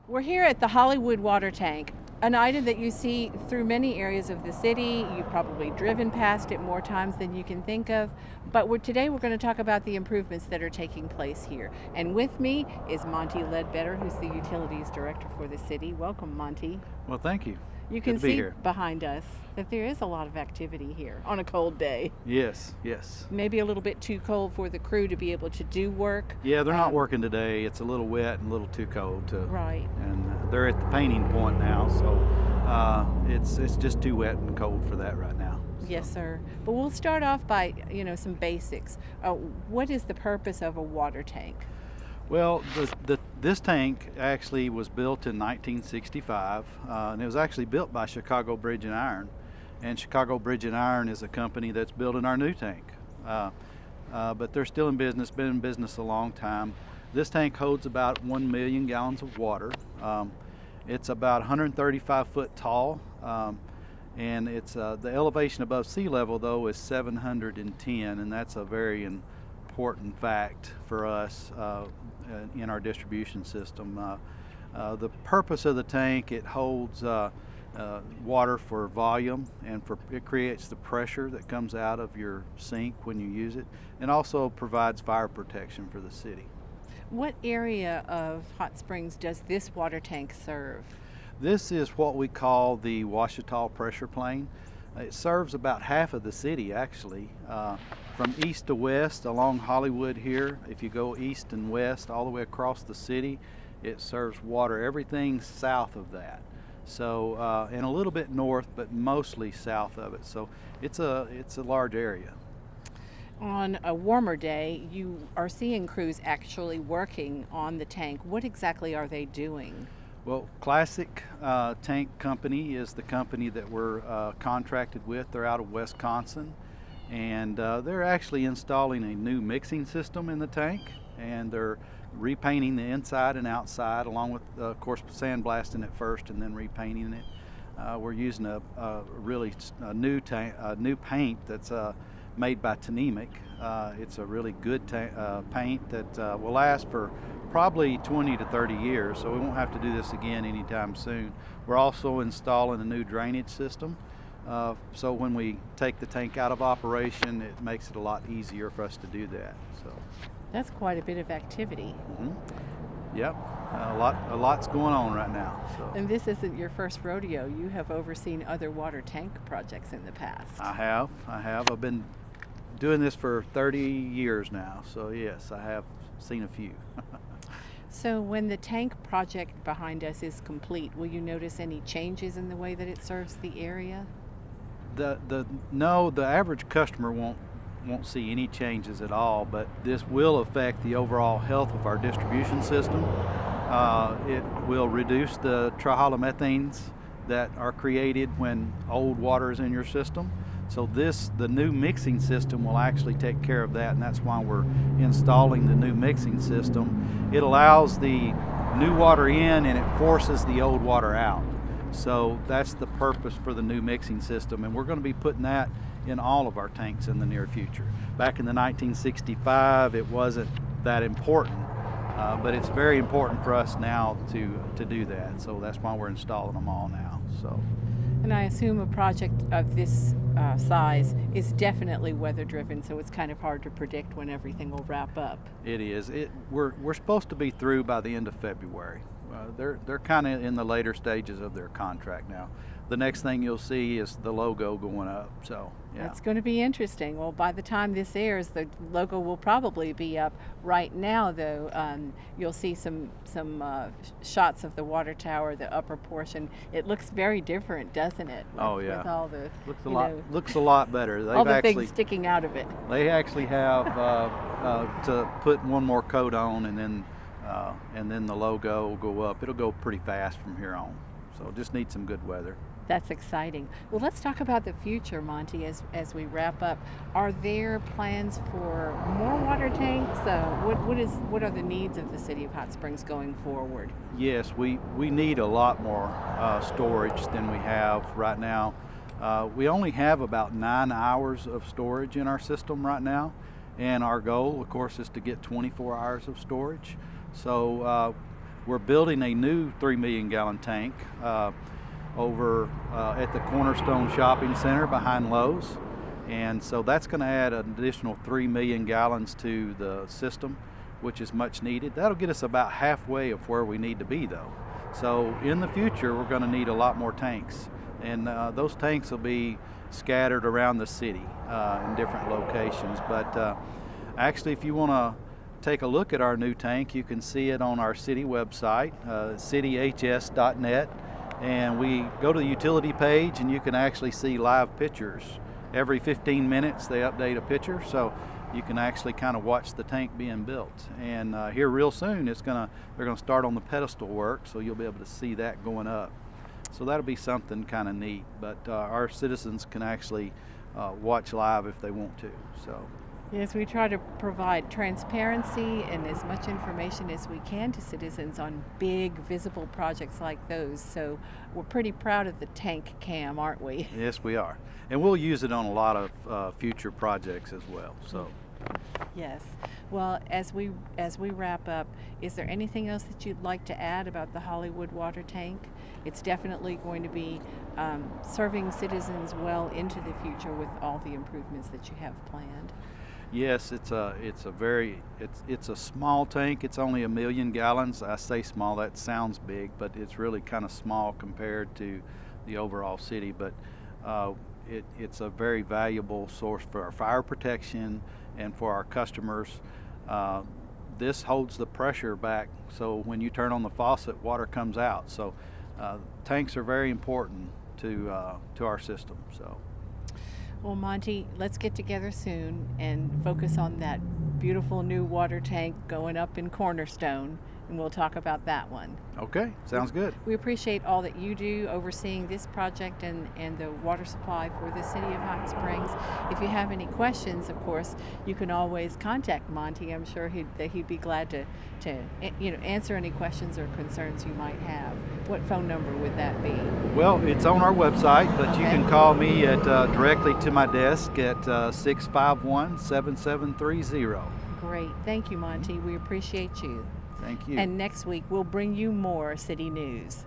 We're here at the Hollywood water tank, an item that you see through many areas of the city. You've probably driven past it more times than you can think of. But today we're going to talk about the improvements that are taking place here. And with me is Monty Ledbetter, who's the Utilities Director for the city. Welcome, Monty. Well, thank you. You Good can to be see here. behind us that there is a lot of activity here on a cold day. Yes, yes. Maybe a little bit too cold for the crew to be able to do work. Yeah, they're not Um, working today. It's a little wet and a little too cold to. Right. And they're at the painting point now, so it's just too wet and cold for that right now. Yes, sir. But we'll start off by, some basics. What is the purpose of a water tank? Well, this tank actually was built in 1965, and it was actually built by Chicago Bridge and Iron. And Chicago Bridge and Iron is a company that's building our new tank. But they're still in business, been in business a long time. This tank holds about 1 million gallons of water. It's about 135 foot tall, and it's the elevation above sea level though is 710, and that's a very important fact for us in our distribution system. The purpose of the tank, it holds water for volume, and it creates the pressure that comes out of your sink when you use it, and also provides fire protection for the city. What area of Hot Springs does this water tank serve? This is what we call the Ouachita pressure plane. It serves about half of the city actually, from east to west along Hollywood here. If you go east and west all the way across the city, it serves water, everything south of that. So, and a little bit north, but mostly south of it. So it's a large area. On a warmer day, you are seeing crews actually working on the tank. What exactly are they doing? Well, Classic Tank Company is the company that we're contracted with. They're out of Wisconsin, and they're actually installing a new mixing system in the tank, and they're repainting the inside and outside, along with, of course, sandblasting it first and then repainting it. We're using a really new paint that's made by Tnemec. It's a really good paint that will last for probably 20 to 30 years, so we won't have to do this again anytime soon. We're also installing a new drainage system, so when we take the tank out of operation, it makes it a lot easier for us to do that. So That's quite a bit of activity. yep, a lot's going on right now. So And this isn't your first rodeo. You have overseen other water tank projects in the past. I have. I've been doing this for 30 years now, so yes, I have seen a few. So when the tank project behind us is complete, will you notice any changes in the way that it serves the area? No, the average customer won't see any changes at all, but this will affect the overall health of our distribution system. It will reduce the trihalomethanes that are created when old water is in your system. So the new mixing system will actually take care of that, and that's why we're installing the new mixing system. It allows the new water in and it forces the old water out. So that's the purpose for the new mixing system, and we're going to be putting that in all of our tanks in the near future. Back in the 1965, it wasn't that important, but it's very important for us now to do that. So that's why we're installing them all now. So. And I assume a project of this size is definitely weather driven, so it's kind of hard to predict when everything will wrap up. It is. We're supposed to be through by the end of February. They're kind of in the later stages of their contract now. The next thing you'll see is the logo going up. So yeah. That's going to be interesting. Well, by the time this airs, the logo will probably be up. Right now, though, you'll see some shots of the water tower, the upper portion. It looks very different, doesn't it? Oh yeah. With all the looks a lot better. all the things sticking out of it. They actually have to put one more coat on, and then the logo will go up. It'll go pretty fast from here on. So just need some good weather. That's exciting. Well, let's talk about the future, Monty, as we wrap up. Are there plans for more water tanks? What are the needs of the city of Hot Springs going forward? Yes, we need a lot more storage than we have right now. We only have about 9 hours of storage in our system right now, and our goal, of course, is to get 24 hours of storage. So we're building a new 3 million gallon tank over at the Cornerstone Shopping Center behind Lowe's. And so that's going to add an additional 3 million gallons to the system, which is much needed. That'll get us about halfway of where we need to be though. So in the future, we're going to need a lot more tanks. And those tanks will be scattered around the city in different locations. But actually, if you want to take a look at our new tank, you can see it on our city website, cityhs.net. And we go to the utility page and you can actually see live pictures. Every 15 minutes they update a picture, so you can actually kind of watch the tank being built. And here real soon they're gonna start on the pedestal work, so you'll be able to see that going up. So that'll be something kind of neat, but our citizens can actually watch live if they want to. So. Yes, we try to provide transparency and as much information as we can to citizens on big, visible projects like those. So we're pretty proud of the tank cam, aren't we? Yes, we are. And we'll use it on a lot of future projects as well. So. Yes. Well, as we wrap up, is there anything else that you'd like to add about the Hollywood water tank? It's definitely going to be serving citizens well into the future with all the improvements that you have planned. Yes, it's a small tank. It's only 1 million gallons. I say small, that sounds big, but it's really kind of small compared to the overall city. But it's a very valuable source for our fire protection and for our customers. This holds the pressure back, so when you turn on the faucet, water comes out. So tanks are very important to our system. So. Well, Monty, let's get together soon and focus on that beautiful new water tank going up in Cornerstone, and we'll talk about that one. Okay, sounds good. We appreciate all that you do overseeing this project and the water supply for the city of Hot Springs. If you have any questions, of course, you can always contact Monty. I'm sure he'd be glad to answer any questions or concerns you might have. What phone number would that be? Well, it's on our website, but you can call me at directly to my desk at 651-7730. Great. Thank you, Monty. We appreciate you. Thank you. And next week, we'll bring you more city news.